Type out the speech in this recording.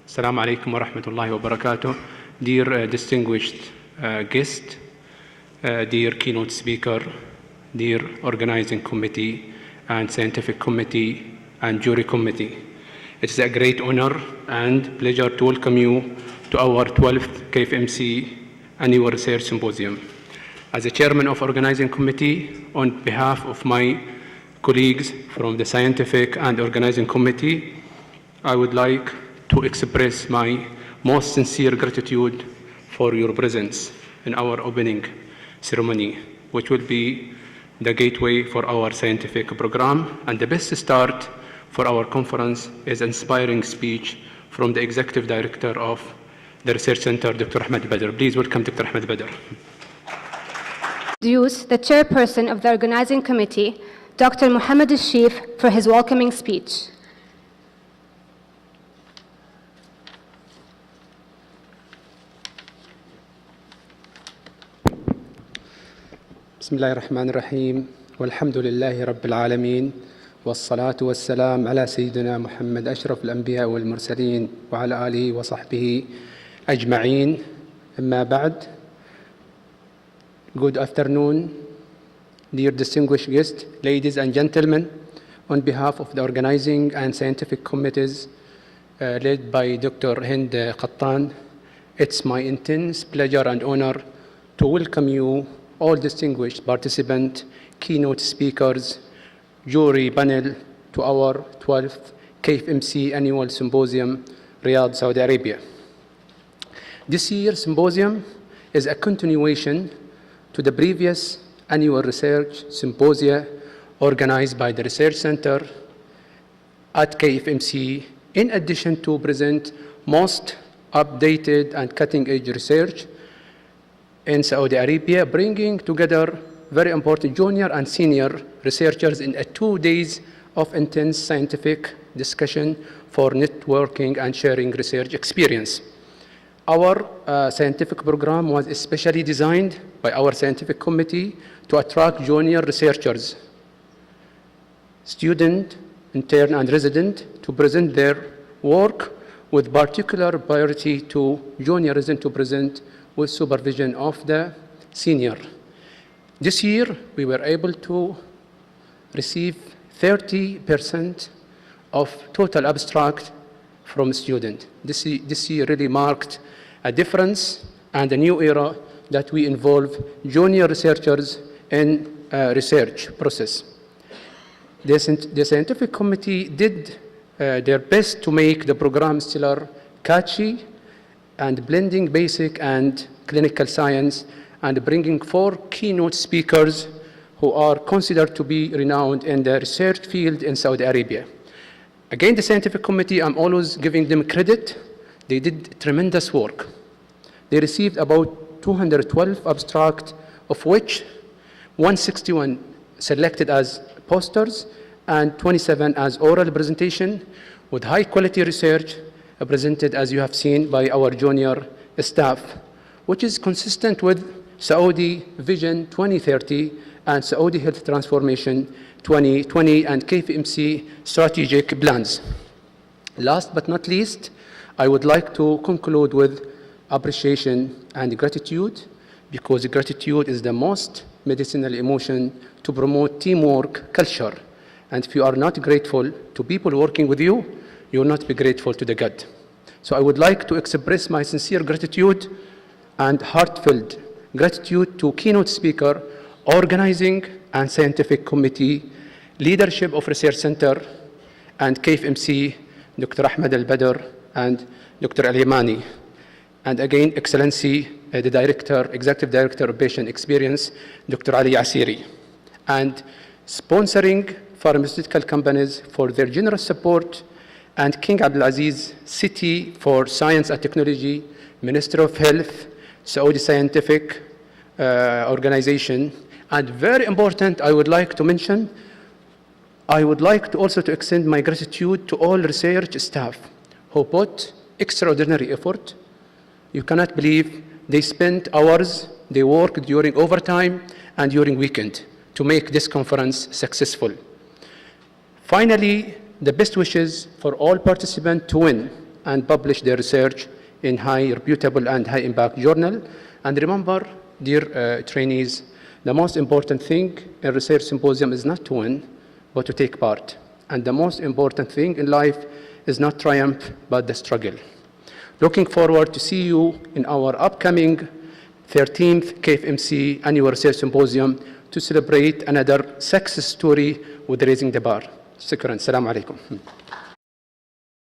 Assalamu alaikum wa rahmatullahi wa barakatuh. Dear distinguished guest, dear keynote speaker, dear organizing committee and scientific committee and jury committee. It is a great honor and pleasure to welcome you to our 12th KFMC Annual Research Symposium. As a chairman of organizing committee, on behalf of my colleagues from the scientific and organizing committee, I would like to express my most sincere gratitude for your presence in our opening ceremony, which will be the gateway for our scientific program. And the best start for our conference is an inspiring speech from the Executive Director of the Research Center, Dr. Ahmed Badr. Please welcome Dr. Ahmed Badr. Introduce the chairperson of the organizing committee, Dr. Mohammed AlSheef, for his welcoming speech. بسم الله الرحمن الرحيم والحمد لله رب العالمين والصلاة والسلام على سيدنا محمد أشرف الأنبياء والمرسلين وعلى آله وصحبه أجمعين. أما بعد. Good afternoon, dear distinguished guests, ladies and gentlemen. On behalf of the organizing and scientific committees led by Dr. Hind Qattan, it's my intense pleasure and honor to welcome you, all distinguished participants, keynote speakers, jury panel, to our 12th KFMC Annual Symposium, Riyadh, Saudi Arabia. This year's symposium is a continuation to the previous annual research symposia organized by the Research Center at KFMC, in addition to present most updated and cutting-edge research in Saudi Arabia, bringing together very important junior and senior researchers in 2 days of intense scientific discussion for networking and sharing research experience. Our scientific program was especially designed by our scientific committee to attract junior researchers, student, intern, and resident to present their work, with particular priority to junior resident to present with supervision of the senior. This year, we were able to receive 30% of total abstract from students. This year really marked a difference and a new era that we involve junior researchers in research process. The scientific committee did their best to make the program stellar, catchy, and blending basic and clinical science, and bringing 4 keynote speakers who are considered to be renowned in the research field in Saudi Arabia. Again, the scientific committee, I'm always giving them credit. They did tremendous work. They received about 212 abstracts, of which 161 selected as posters and 27 as oral presentation, with high quality research presented, as you have seen, by our junior staff, which is consistent with Saudi Vision 2030 and Saudi Health Transformation 2020 and KFMC strategic plans. Last but not least, I would like to conclude with appreciation and gratitude, because gratitude is the most medicinal emotion to promote teamwork culture. And if you are not grateful to people working with you, you will not be grateful to the God. So I would like to express my sincere gratitude and heartfelt gratitude to keynote speaker, organizing and scientific committee, leadership of Research Center, and KFMC, Dr. Ahmed Al-Badr and Dr. Al-Yamani. And again, Excellency, the Director, Executive Director of Patient Experience, Dr. Ali Asiri. And sponsoring pharmaceutical companies for their generous support, and King Abdulaziz City for Science and Technology, Minister of Health, Saudi Scientific Organization. And very important, I would like to mention, I would like to also to extend my gratitude to all research staff who put extraordinary effort. You cannot believe they spent hours, they worked during overtime and during weekend to make this conference successful. Finally, the best wishes for all participants to win and publish their research in high reputable and high impact journal. And remember, dear trainees, the most important thing in research symposium is not to win, but to take part. And the most important thing in life is not triumph, but the struggle. Looking forward to see you in our upcoming 13th KFMC Annual Research Symposium to celebrate another success story with raising the bar. Shukran. Assalamu alaikum.